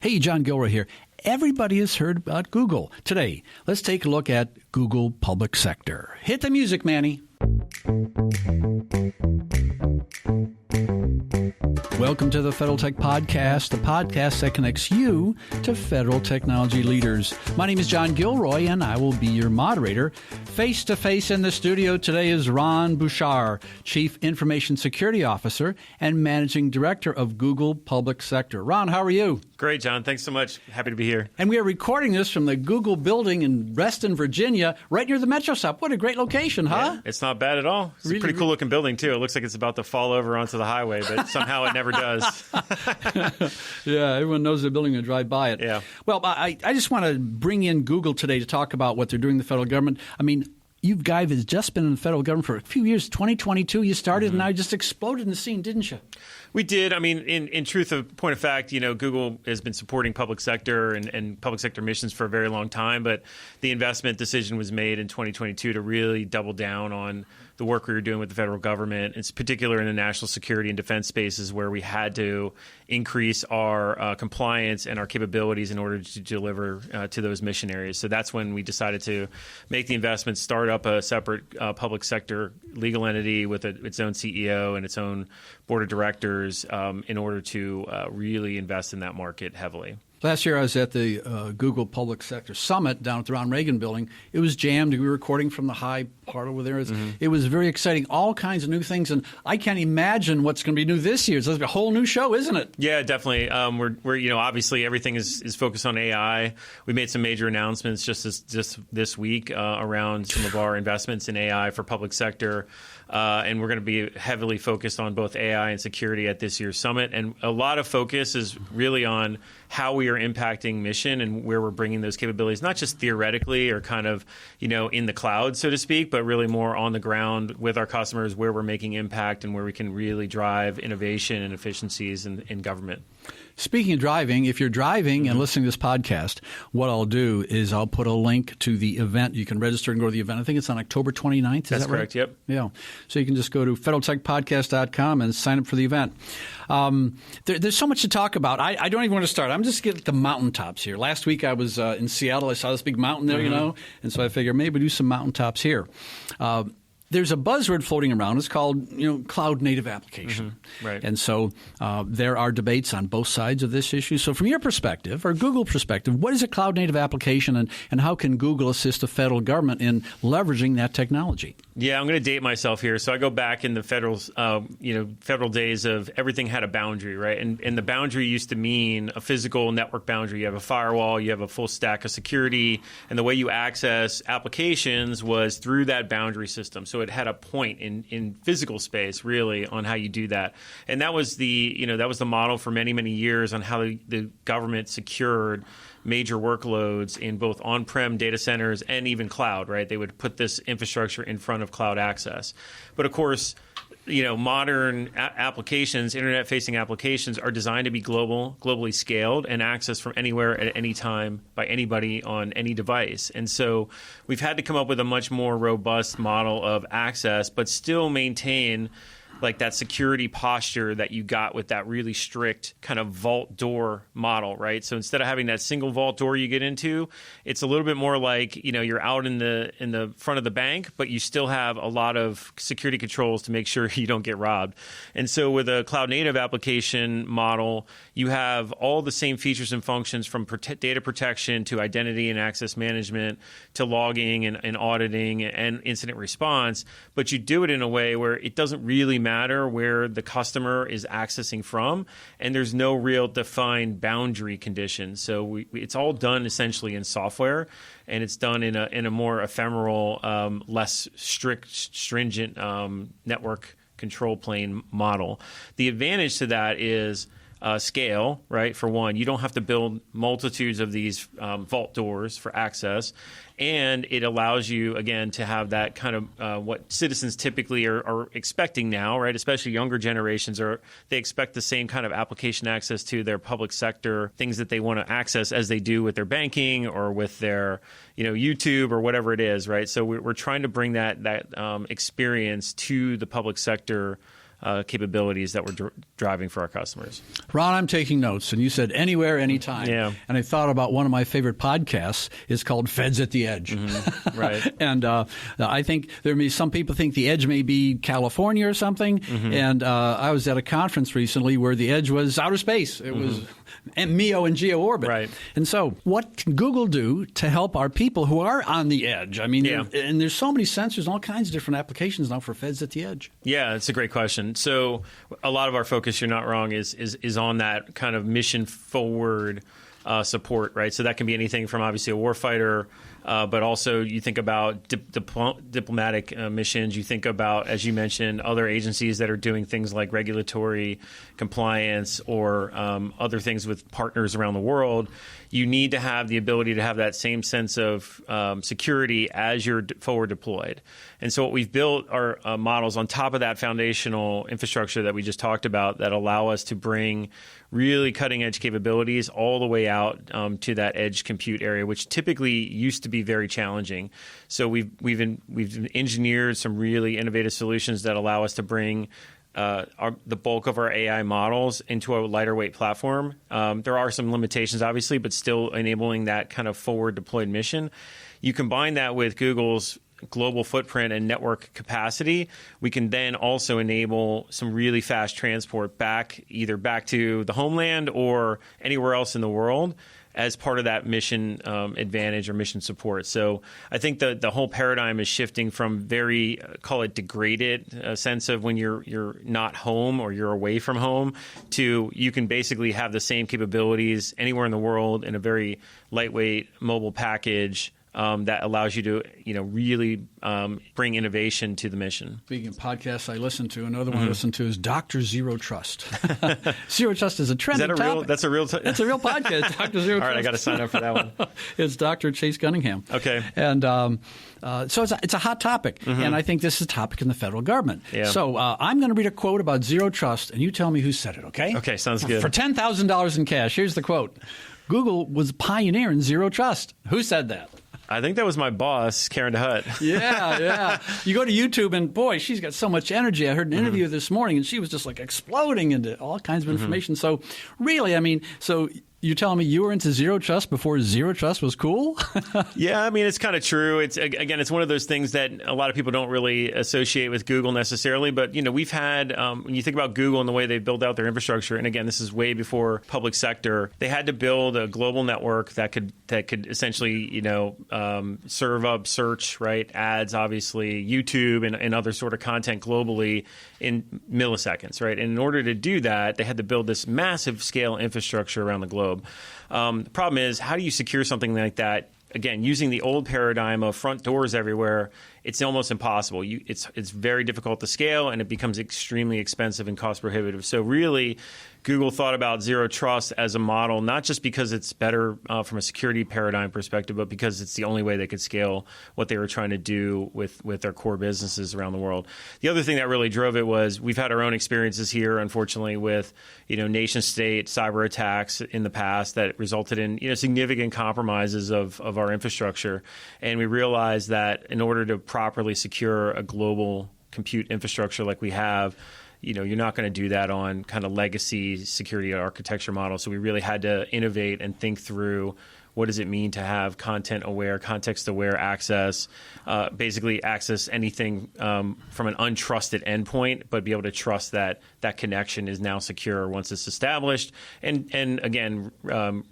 Hey, John Gilroy here. Everybody has heard about Google. Today, let's take a look at Google Public Sector. Hit the music, Manny. Welcome to the Federal Tech Podcast, the podcast that connects you to federal technology leaders. My name is John Gilroy, and I will be your moderator. Face-to-face in the studio today is Ron Bushar, Chief Information Security Officer and Managing Director of Google Public Sector. Ron, how are you? Great, John. Thanks so much. Happy to be here. And we are recording this from the Google building in Reston, Virginia, right near the Metro stop. What a great location, huh? Yeah, it's not bad at all. It's a pretty cool-looking building, too. It looks like it's about to fall over onto the highway, but somehow it never does. Yeah, everyone knows they're building to drive by it. Yeah. Well, I just want to bring in Google today to talk about what they're doing in the federal government. I mean, you guys have just been in the federal government for a few years. 2022, you started, and now you just exploded in the scene, didn't you? We did. I mean, in truth, of point of fact, Google has been supporting public sector and public sector missions for a very long time, but the investment decision was made in 2022 to really double down on the work we were doing with the federal government, in particular in the national security and defense spaces where we had to increase our compliance and our capabilities in order to deliver to those mission areas. So that's when we decided to make the investment, start up a separate public sector legal entity with its own CEO and its own board of directors in order to really invest in that market heavily. Last year, I was at the Google Public Sector Summit down at the Ron Reagan building. It was jammed. We were recording from the high part over there. It was very exciting. All kinds of new things, and I can't imagine what's going to be new this year. It's a whole new show, isn't it? Yeah, definitely. We're obviously everything is focused on AI. We made some major announcements just this week around some of our investments in AI for public sector. And we're going to be heavily focused on both AI and security at this year's summit. And a lot of focus is really on how we are impacting mission and where we're bringing those capabilities, not just theoretically or kind of, in the cloud, so to speak, but really more on the ground with our customers where we're making impact and where we can really drive innovation and efficiencies in government. Speaking of driving, if you're driving and listening to this podcast, what I'll do is I'll put a link to the event. You can register and go to the event. I think it's on October 29th. Is That's that right? correct, yep. Yeah. So you can just go to federaltechpodcast.com and sign up for the event. There's so much to talk about. I don't even want to start. I'm just getting the mountaintops here. Last week I was in Seattle. I saw this big mountain there, and so I figured maybe do some mountaintops here. There's a buzzword floating around. It's called, cloud native application. Right. And so there are debates on both sides of this issue. So from your perspective, or Google perspective, what is a cloud native application and how can Google assist the federal government in leveraging that technology? Yeah, I'm going to date myself here. So I go back in the federal days of everything had a boundary, right? And the boundary used to mean a physical network boundary. You have a firewall, you have a full stack of security, and the way you access applications was through that boundary system. So it had a point in physical space, really, on how you do that. And that was the model for many, many years on how the government secured major workloads in both on-prem data centers and even cloud, right? They would put this infrastructure in front of cloud access. But of course, modern applications, internet-facing applications, are designed to be globally scaled and accessed from anywhere at any time by anybody on any device. And so we've had to come up with a much more robust model of access, but still maintain like that security posture that you got with that really strict kind of vault door model, right? So instead of having that single vault door you get into, it's a little bit more like, you're out in the front of the bank, but you still have a lot of security controls to make sure you don't get robbed. And so with a cloud native application model, you have all the same features and functions from data protection to identity and access management to logging and auditing and incident response, but you do it in a way where it doesn't really matter where the customer is accessing from, and there's no real defined boundary conditions. So it's all done essentially in software, and it's done in a more ephemeral, less stringent network control plane model. The advantage to that is scale, right? For one, you don't have to build multitudes of these vault doors for access. And it allows you, again, to have that kind of what citizens typically are expecting now, right? Especially younger generations, they expect the same kind of application access to their public sector, things that they want to access as they do with their banking or with their, YouTube or whatever it is, right? So we're trying to bring that experience to the public sector capabilities that we're driving for our customers. Ron, I'm taking notes, and you said anywhere, anytime. Yeah. And I thought about one of my favorite podcasts is called Feds at the Edge. Mm-hmm. Right. And I think some people think the edge may be California or something. Mm-hmm. And I was at a conference recently where the edge was outer space. It was MEO and geo orbit. Right. And so what can Google do to help our people who are on the edge? I mean, and there's so many sensors and all kinds of different applications now for Feds at the edge. Yeah, it's a great question. So a lot of our focus, you're not wrong, is on that kind of mission forward support, right? So that can be anything from obviously a warfighter, but also you think about diplomatic missions. You think about, as you mentioned, other agencies that are doing things like regulatory compliance or other things with partners around the world. You need to have the ability to have that same sense of security as you're forward deployed. And so what we've built are models on top of that foundational infrastructure that we just talked about that allow us to bring really cutting-edge capabilities all the way out to that edge compute area, which typically used to be very challenging. So we've engineered some really innovative solutions that allow us to bring the bulk of our AI models into a lighter weight platform. There are some limitations, obviously, but still enabling that kind of forward deployed mission. You combine that with Google's global footprint and network capacity, we can then also enable some really fast transport either back to the homeland or anywhere else in the world as part of that mission advantage or mission support. So I think the whole paradigm is shifting from very, call it degraded sense of when you're not home or you're away from home to you can basically have the same capabilities anywhere in the world in a very lightweight mobile package that allows you to, really bring innovation to the mission. Speaking of podcasts I listen to, another one I listen to is Dr. Zero Trust. Zero Trust is a trending topic. That's a real It's a real podcast, Dr. Zero Trust. All right, I got to sign up for that one. It's Dr. Chase Cunningham. Okay. And so it's a hot topic, and I think this is a topic in the federal government. Yeah. So I'm going to read a quote about Zero Trust, and you tell me who said it, okay? Okay, sounds good. For $10,000 in cash, here's the quote. Google was pioneering Zero Trust. Who said that? I think that was my boss, Karen DeHutt. Yeah. You go to YouTube, and boy, she's got so much energy. I heard an interview this morning, and she was just like exploding into all kinds of information. So really, so you're telling me you were into Zero Trust before Zero Trust was cool? Yeah, I mean, it's kind of true. It's one of those things that a lot of people don't really associate with Google necessarily. But, we've had, when you think about Google and the way they build out their infrastructure, and again, this is way before public sector, they had to build a global network that could essentially, serve up search, right, ads, obviously, YouTube and other sort of content globally in milliseconds, right? And in order to do that, they had to build this massive scale infrastructure around the globe. The problem is, how do you secure something like that? Again, using the old paradigm of front doors everywhere, it's almost impossible. It's very difficult to scale, and it becomes extremely expensive and cost prohibitive. So really, Google thought about Zero Trust as a model, not just because it's better from a security paradigm perspective, but because it's the only way they could scale what they were trying to do with their core businesses around the world. The other thing that really drove it was we've had our own experiences here, unfortunately, with nation-state cyber attacks in the past that resulted in significant compromises of our infrastructure. And we realized that in order to properly secure a global compute infrastructure like we have, you're not going to do that on kind of legacy security architecture models. So we really had to innovate and think through what does it mean to have content-aware, context-aware access, basically access anything from an untrusted endpoint, but be able to trust that that connection is now secure once it's established, and again,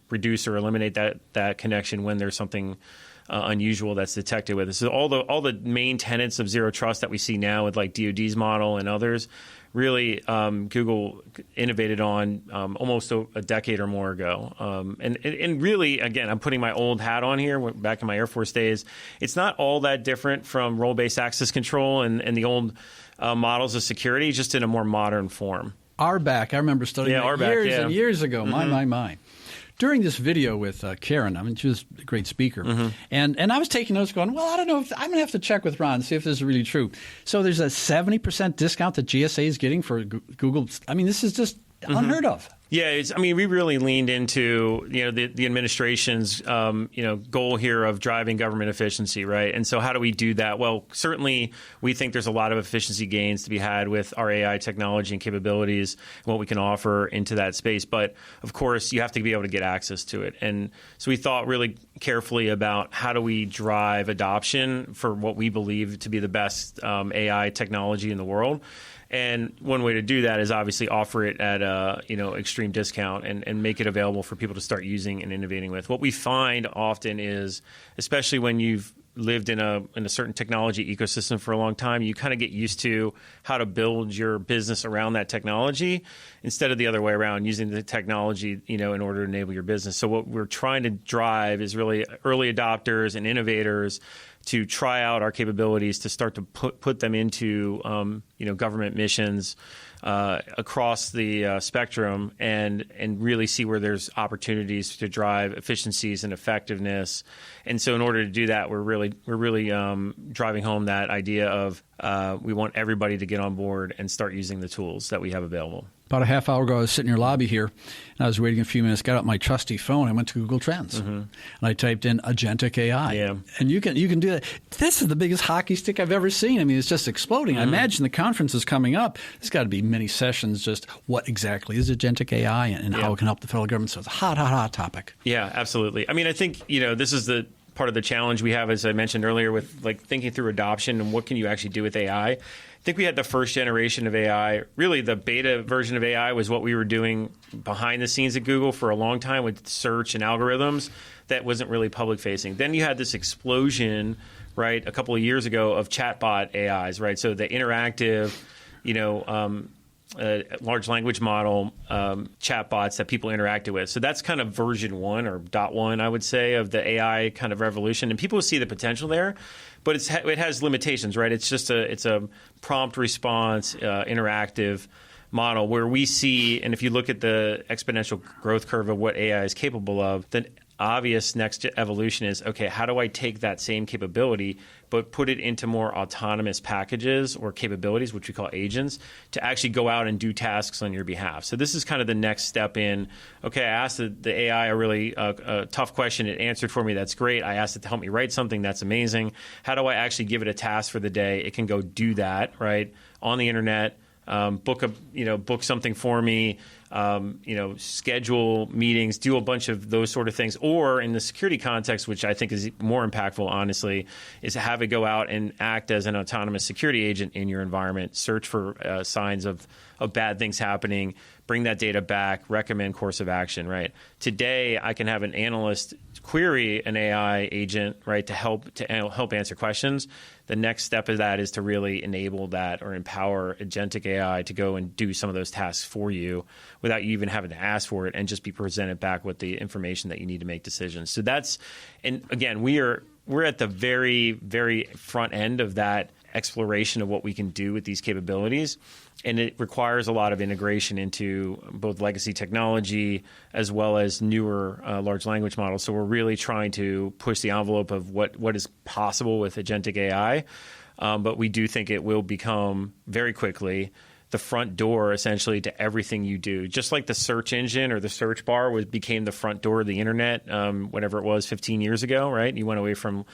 reduce or eliminate that connection when there's something unusual that's detected with it. So all the main tenets of Zero Trust that we see now with like DoD's model and others, really Google innovated on almost a decade or more ago. And really, again, I'm putting my old hat on here, back in my Air Force days. It's not all that different from role-based access control and the old models of security, just in a more modern form. RBAC, I remember studying that years and years ago. My. During this video with Karen, she was a great speaker, and I was taking notes going, well, I don't know if I'm going to have to check with Ron, see if this is really true. So there's a 70% discount that GSA is getting for Google. I mean, this is just unheard of. Yeah, we really leaned into the administration's goal here of driving government efficiency, right? And so how do we do that? Well, certainly we think there's a lot of efficiency gains to be had with our AI technology and capabilities and what we can offer into that space. But of course, you have to be able to get access to it. And so we thought really carefully about how do we drive adoption for what we believe to be the best AI technology in the world. And one way to do that is obviously offer it at a extreme discount and make it available for people to start using and innovating with. What we find often is, especially when you've lived in a certain technology ecosystem for a long time, you kind of get used to how to build your business around that technology instead of the other way around, using the technology in order to enable your business. So what we're trying to drive is really early adopters and innovators to try out our capabilities, to start to put them into government missions across the spectrum, and really see where there's opportunities to drive efficiencies and effectiveness. And so, in order to do that, we're really driving home that idea of we want everybody to get on board and start using the tools that we have available. About a half hour ago, I was sitting in your lobby here, and I was waiting a few minutes, got out my trusty phone, I went to Google Trends, and I typed in agentic AI. Yeah. And you can do that. This is the biggest hockey stick I've ever seen. I mean, it's just exploding. I imagine the conference is coming up. There's got to be many sessions just what exactly is agentic AI and how it can help the federal government. So it's a hot topic. Yeah, absolutely. I mean, I think, this is the part of the challenge we have, as I mentioned earlier, with thinking through adoption and what can you actually do with AI. I think we had the first generation of AI. Really, the beta version of AI was what we were doing behind the scenes at Google for a long time with search and algorithms that wasn't really public facing. Then you had this explosion, right, a couple of years ago of chatbot AIs, right? So the interactive, large language model chatbots that people interacted with. So that's kind of version 1 or .1, I would say, of the AI kind of revolution. And people see the potential there, but it has limitations, right? It's just a prompt response, interactive model where we see, and if you look at the exponential growth curve of what AI is capable of, the obvious next evolution is, okay, how do I take that same capability but put it into more autonomous packages or capabilities, which we call agents, to actually go out and do tasks on your behalf. So this is kind of the next step in, okay, I asked the AI a really tough question. It answered for me. That's great. I asked it to help me write something. That's amazing. How do I actually give it a task for the day? It can go do that, right, on the internet. Book something for me, schedule meetings, do a bunch of those sort of things. Or in the security context, which I think is more impactful, honestly, is to have it go out and act as an autonomous security agent in your environment, search for signs of bad things happening, bring that data back, recommend course of action, right? Today, I can have an analyst query an AI agent, right, to help answer questions. The next step of that is to really enable that or empower agentic AI to go and do some of those tasks for you without you even having to ask for it, and just be presented back with the information that you need to make decisions. So that's, and again, we're at the very, very front end of that exploration of what we can do with these capabilities. And it requires a lot of integration into both legacy technology as well as newer large language models. So we're really trying to push the envelope of what is possible with agentic AI. But we do think it will become very quickly the front door, essentially, to everything you do. Just like the search engine or the search bar became the front door of the internet, whatever it was 15 years ago, right? You went away from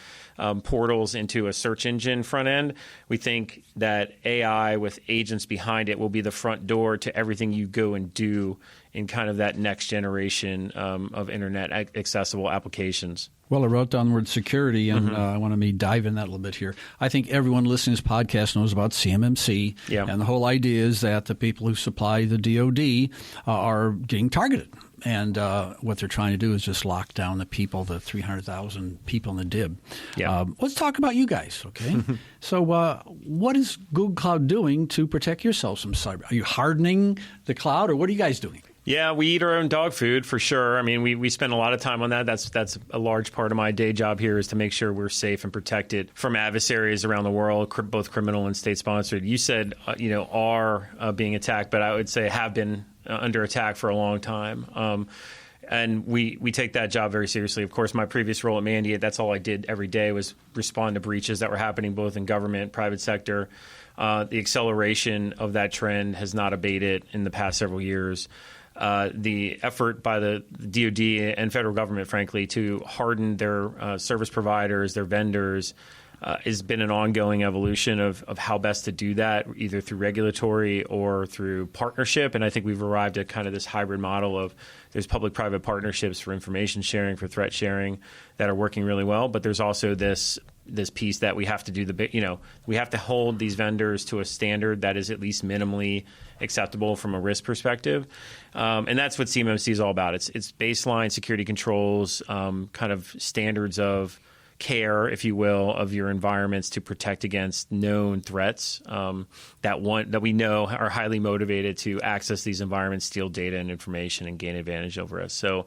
portals into a search engine front end. We think that AI with agents behind it will be the front door to everything you go and do in kind of that next generation of internet accessible applications. Well, I wrote down the word security, and I want to dive in that a little bit here. I think everyone listening to this podcast knows about CMMC, and the whole idea is that the people who supply the DoD are getting targeted. And what they're trying to do is just lock down the people, the 300,000 people in the DIB. Yeah. Let's talk about you guys, okay? So what is Google Cloud doing to protect yourselves from cyber? Are you hardening the cloud, or what are you guys doing? Yeah, we eat our own dog food for sure. I mean, we spend a lot of time on that. That's a large part of my day job here, is to make sure we're safe and protected from adversaries around the world, both criminal and state-sponsored. You said, are being attacked, but I would say have been under attack for a long time. And we take that job very seriously. Of course, my previous role at Mandiant, that's all I did every day was respond to breaches that were happening both in government, private sector. The acceleration of that trend has not abated in the past several years. The effort by the DoD and federal government, frankly, to harden their service providers, their vendors, has been an ongoing evolution of how best to do that, either through regulatory or through partnership. And I think we've arrived at kind of this hybrid model of there's public-private partnerships for information sharing, for threat sharing that are working really well. But there's also this piece that we have to do we have to hold these vendors to a standard that is at least minimally acceptable from a risk perspective. And that's what CMMC is all about. It's baseline security controls, kind of standards of care, if you will, of your environments to protect against known threats that we know are highly motivated to access these environments, steal data and information, and gain advantage over us. So,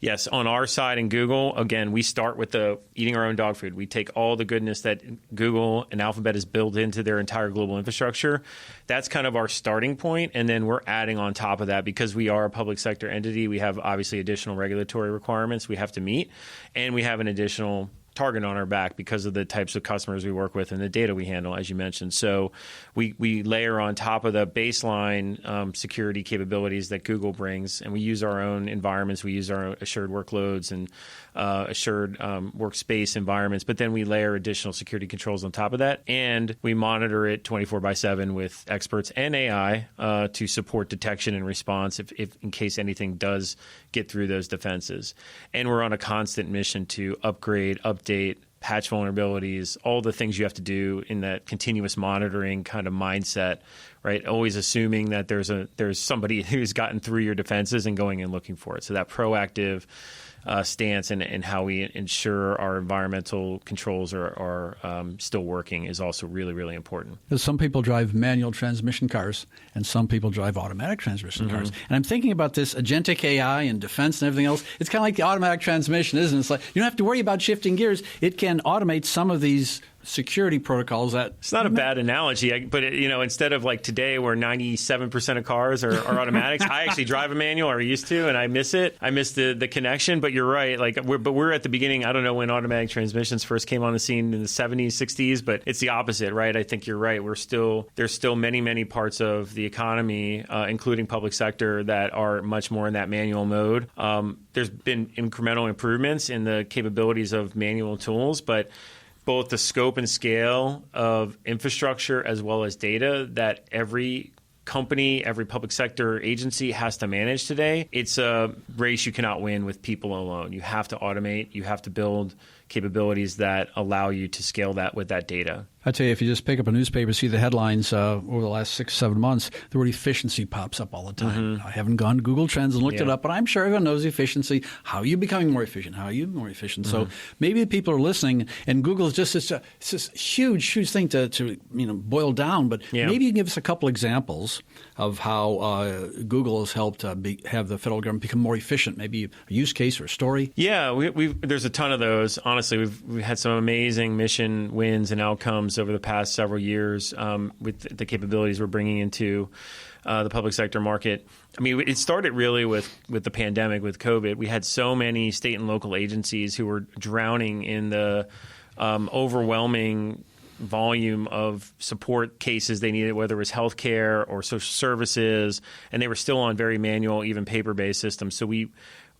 yes, on our side in Google, again, we start with eating our own dog food. We take all the goodness that Google and Alphabet has built into their entire global infrastructure. That's kind of our starting point, and then we're adding on top of that because we are a public sector entity. We have obviously additional regulatory requirements we have to meet, and we have an additional target on our back because of the types of customers we work with and the data we handle, as you mentioned. So we layer on top of the baseline security capabilities that Google brings, and we use our own environments. We use our own assured workloads and assured workspace environments, but then we layer additional security controls on top of that, and we monitor it 24/7 with experts and AI to support detection and response if in case anything does get through those defenses. And we're on a constant mission to upgrade, update, patch vulnerabilities, all the things you have to do in that continuous monitoring kind of mindset, right? Always assuming that there's somebody who's gotten through your defenses and going and looking for it. So that proactive stance and how we ensure our environmental controls are still working is also really, really important. Some people drive manual transmission cars, and some people drive automatic transmission cars. And I'm thinking about this agentic AI and defense and everything else. It's kind of like the automatic transmission, isn't it? It's like you don't have to worry about shifting gears. It can automate some of these security protocols that... It's not a bad analogy, but instead of like today where 97% of cars are automatics, I actually drive a manual, or used to, and I miss it. I miss the connection, but you're right. We're at the beginning. I don't know when automatic transmissions first came on the scene in the 70s, 60s, but it's the opposite, right? I think you're right. There's still many, many parts of the economy, including public sector, that are much more in that manual mode. There's been incremental improvements in the capabilities of manual tools, but both the scope and scale of infrastructure as well as data that every company, every public sector agency has to manage today, it's a race you cannot win with people alone. You have to automate. You have to build capabilities that allow you to scale that with that data. I tell you, if you just pick up a newspaper, see the headlines over the last 6-7 months, the word efficiency pops up all the time. I haven't gone to Google Trends and looked it up, but I'm sure everyone knows efficiency. How are you becoming more efficient? How are you more efficient? So maybe people are listening, and Google is just this huge thing to boil down. But maybe you can give us a couple examples of how Google has helped have the federal government become more efficient. Maybe a use case or a story. Yeah, there's a ton of those. Honestly, we've had some amazing mission wins and outcomes over the past several years with the capabilities we're bringing into the public sector market. I mean, it started really with the pandemic, with COVID. We had so many state and local agencies who were drowning in the overwhelming volume of support cases they needed, whether it was healthcare or social services, and they were still on very manual, even paper-based systems. So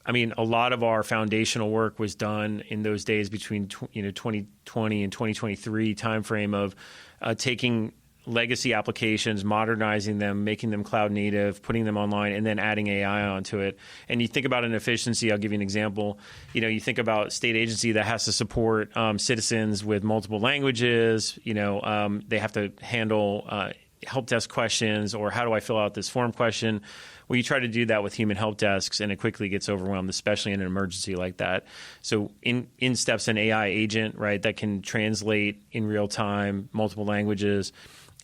a lot of our foundational work was done in those days between 2020 and 2023 timeframe of taking legacy applications, modernizing them, making them cloud native, putting them online, and then adding AI onto it. And you think about an efficiency, I'll give you an example. You think about state agency that has to support citizens with multiple languages. They have to handle help desk questions, or how do I fill out this form question? Well, you try to do that with human help desks, and it quickly gets overwhelmed, especially in an emergency like that. So in steps an AI agent, right, that can translate in real time multiple languages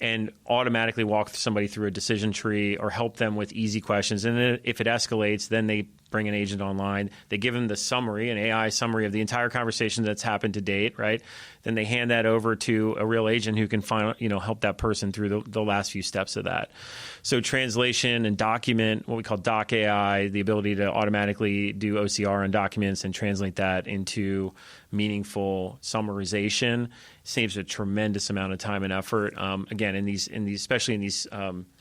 and automatically walk somebody through a decision tree or help them with easy questions. And then if it escalates, then they bring an agent online. They give them the summary, an AI summary of the entire conversation that's happened to date, right? Then they hand that over to a real agent who can help that person through the last few steps of that. So translation and document, what we call doc AI, the ability to automatically do OCR on documents and translate that into meaningful summarization saves a tremendous amount of time and effort. Again, especially in these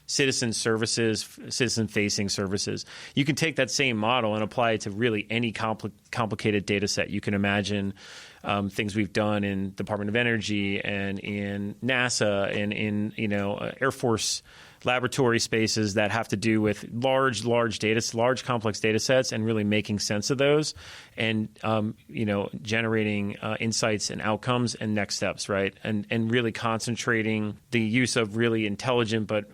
citizen-facing services, you can take that same model and apply it to really any complicated data set. You can imagine things we've done in Department of Energy and in NASA and in Air Force laboratory spaces that have to do with large complex data sets, and really making sense of those, and generating insights and outcomes and next steps, right? And really concentrating the use of really intelligent but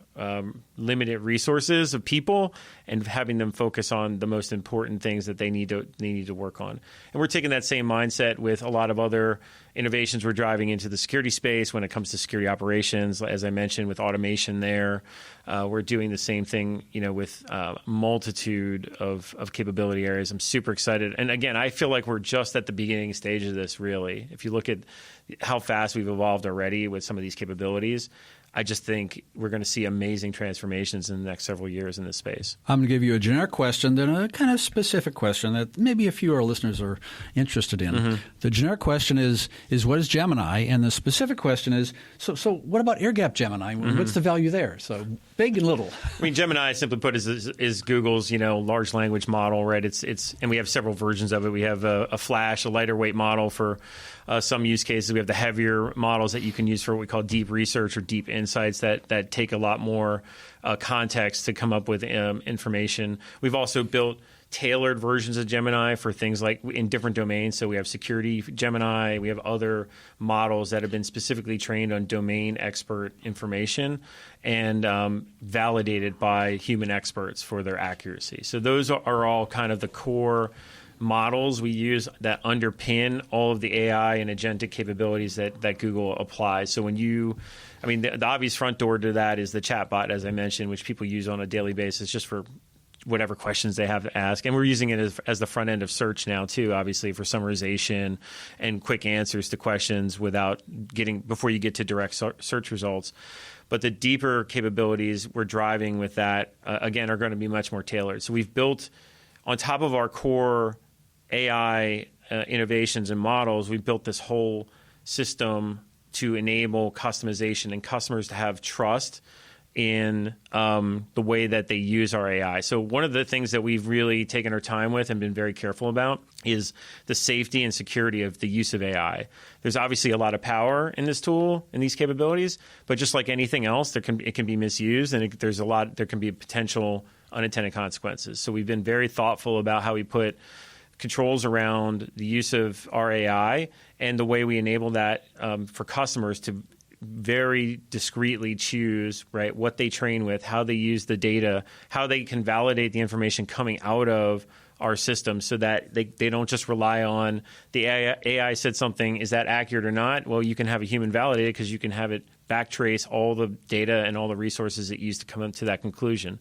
limited resources of people, and having them focus on the most important things that they need to work on. And we're taking that same mindset with a lot of other innovations we're driving into the security space when it comes to security operations. As I mentioned, with automation there, we're doing the same thing, with a multitude of capability areas. I'm super excited. And again, I feel like we're just at the beginning stage of this, really. If you look at how fast we've evolved already with some of these capabilities, I just think we're going to see amazing transformations in the next several years in this space. I'm going to give you a generic question, then a kind of specific question that maybe a few of our listeners are interested in. Mm-hmm. The generic question is what is Gemini? And the specific question is, so what about air gap Gemini? Mm-hmm. What's the value there? So big and little. I mean, Gemini, simply put, is Google's large language model, right? It's and we have several versions of it. We have a Flash, a lighter weight model for some use cases. We have the heavier models that you can use for what we call deep research or deep insights that take a lot more context to come up with information. We've also built tailored versions of Gemini for things like in different domains. So we have security Gemini. We have other models that have been specifically trained on domain expert information and validated by human experts for their accuracy. So those are all kind of the core models we use that underpin all of the AI and agentic capabilities that Google applies. So the obvious front door to that is the chatbot, as I mentioned, which people use on a daily basis just for whatever questions they have to ask. And we're using it as the front end of search now too, obviously, for summarization and quick answers to questions before you get to direct search results. But the deeper capabilities we're driving with that, again, are going to be much more tailored. So we've built, on top of our core AI innovations and models, we've built this whole system to enable customization and customers to have trust in the way that they use our AI. So one of the things that we've really taken our time with and been very careful about is the safety and security of the use of AI. There's obviously a lot of power in this tool and these capabilities, but just like anything else, it can be misused, and there can be potential unintended consequences. So we've been very thoughtful about how we put controls around the use of our AI and the way we enable that for customers to very discreetly choose, right, what they train with, how they use the data, how they can validate the information coming out of our system, so that they don't just rely on the AI said something, is that accurate or not? Well, you can have a human validate it because you can have it backtrace all the data and all the resources it used to come up to that conclusion.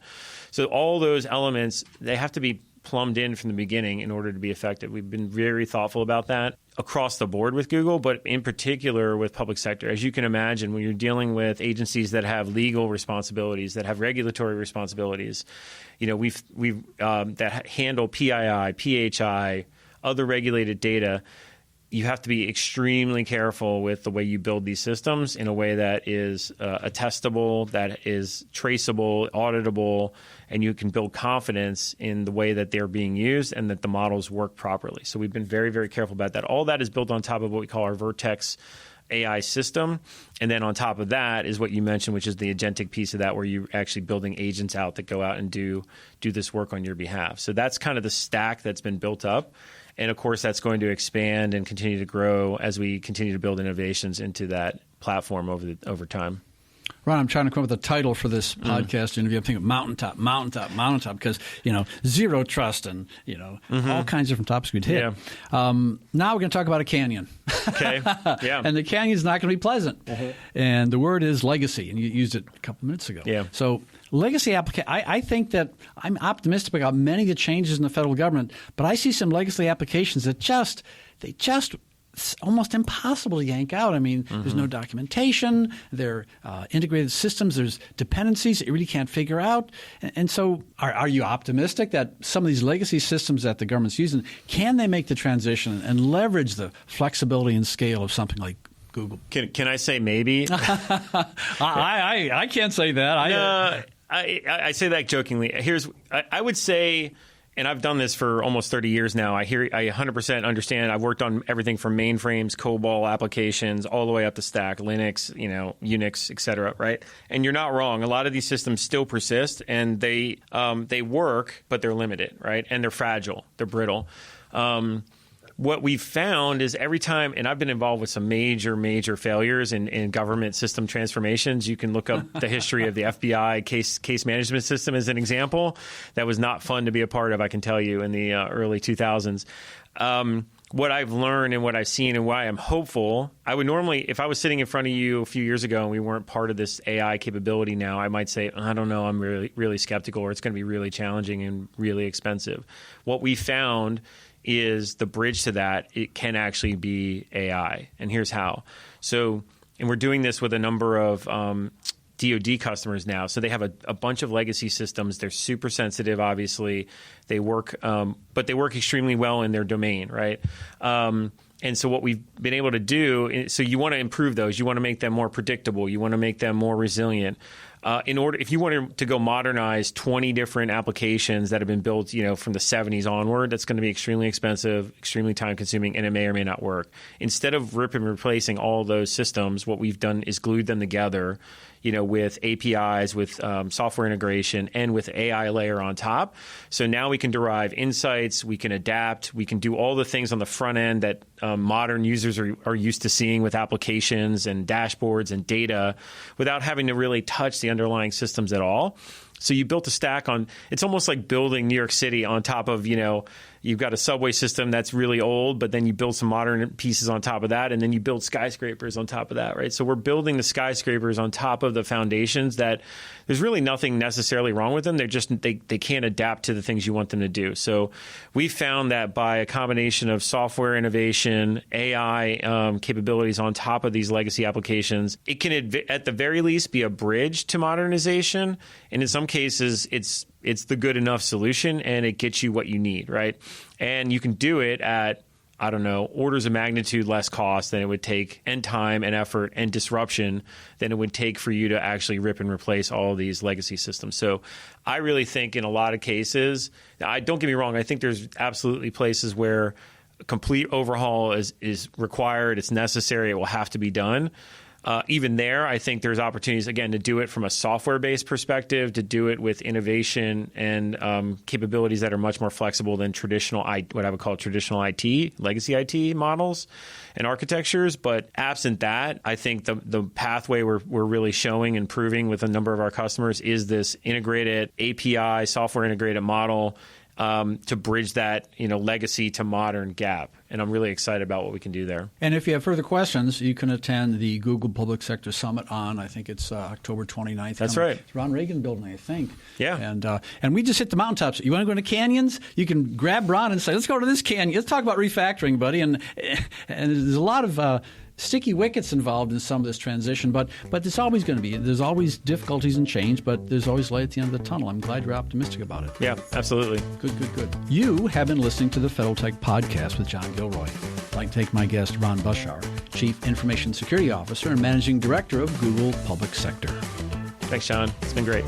So all those elements, they have to be plumbed in from the beginning in order to be effective. We've been very thoughtful about that across the board with Google, but in particular with public sector. As you can imagine, when you're dealing with agencies that have legal responsibilities, that have regulatory responsibilities, we've that handle PII, PHI, other regulated data, you have to be extremely careful with the way you build these systems in a way that is attestable, that is traceable, auditable, and you can build confidence in the way that they're being used and that the models work properly. So we've been very, very careful about that. All that is built on top of what we call our Vertex AI system. And then on top of that is what you mentioned, which is the agentic piece of that, where you're actually building agents out that go out and do this work on your behalf. So that's kind of the stack that's been built up. And of course, that's going to expand and continue to grow as we continue to build innovations into that platform over time. Ron, I'm trying to come up with a title for this podcast interview. I'm thinking mountaintop, because, zero trust and, all kinds of different topics we'd hit. Yeah. Now we're going to talk about a canyon. Okay. Yeah. And the canyon's not going to be pleasant. And the word is legacy, and you used it a couple minutes ago. Yeah. So legacy application, I think that I'm optimistic about many of the changes in the federal government, but I see some legacy applications that it's almost impossible to yank out. I mean, there's no documentation. They're integrated systems. There's dependencies that you really can't figure out. And so are you optimistic that some of these legacy systems that the government's using, can they make the transition and leverage the flexibility and scale of something like Google? Can I say maybe? I can't say that. I say that jokingly. I would say, and I've done this for almost 30 years now. I 100% understand. I've worked on everything from mainframes, COBOL applications, all the way up the stack, Linux, Unix, et cetera, right? And you're not wrong. A lot of these systems still persist, and they work, but they're limited, right? And they're fragile. They're brittle. What we've found is every time, and I've been involved with some major failures in government system transformations. You can look up the history of the FBI case management system as an example. That was not fun to be a part of, I can tell you, in the early 2000s. What I've learned and what I've seen and why I'm hopeful, I would normally, if I was sitting in front of you a few years ago and we weren't part of this AI capability now, I might say, I don't know, I'm really skeptical, or it's going to be really challenging and really expensive. What we found is the bridge to that, it can actually be AI. And here's how. So, and we're doing this with a number of DoD customers now. So they have a bunch of legacy systems. They're super sensitive, obviously. They work, but they work extremely well in their domain, right? And so what we've been able to do, so you want to improve those. You want to make them more predictable. You want to make them more resilient. If you want to go modernize 20 different applications that have been built, from the 70s onward, that's going to be extremely expensive, extremely time consuming, and it may or may not work. Instead of ripping and replacing all those systems, what we've done is glued them together, with APIs, with software integration, and with AI layer on top. So now we can derive insights, we can adapt, we can do all the things on the front end that modern users are used to seeing with applications and dashboards and data without having to really touch the underlying systems at all. So you built a stack on, it's almost like building New York City on top of, you've got a subway system that's really old, but then you build some modern pieces on top of that, and then you build skyscrapers on top of that, right? So we're building the skyscrapers on top of the foundations that there's really nothing necessarily wrong with them. They're just, they can't adapt to the things you want them to do. So we found that by a combination of software innovation, AI capabilities on top of these legacy applications, it can at the very least be a bridge to modernization. And in some cases, it's the good enough solution, and it gets you what you need, right? And you can do it at, orders of magnitude less cost than it would take, and time and effort and disruption than it would take for you to actually rip and replace all of these legacy systems. So I really think in a lot of cases, don't get me wrong, I think there's absolutely places where a complete overhaul is required, it's necessary, it will have to be done. Even there, I think there's opportunities, again, to do it from a software-based perspective, to do it with innovation and capabilities that are much more flexible than traditional, what I would call traditional IT, legacy IT models and architectures. But absent that, I think the pathway we're really showing and proving with a number of our customers is this integrated API, software integrated model to bridge that legacy to modern gap. And I'm really excited about what we can do there. And if you have further questions, you can attend the Google Public Sector Summit on, I think it's October 29th. That's right. It's Ron Reagan building, I think. Yeah. And we just hit the mountaintops. You want to go into canyons? You can grab Ron and say, let's go to this canyon. Let's talk about refactoring, buddy. And there's a lot of sticky wickets involved in some of this transition, but there's always going to be. There's always difficulties and change, but there's always light at the end of the tunnel. I'm glad you're optimistic about it. Yeah, absolutely. Good. You have been listening to the Federal Tech Podcast with John Gilroy. I'd like to thank my guest, Ron Bushar, Chief Information Security Officer and Managing Director of Google Public Sector. Thanks, John. It's been great.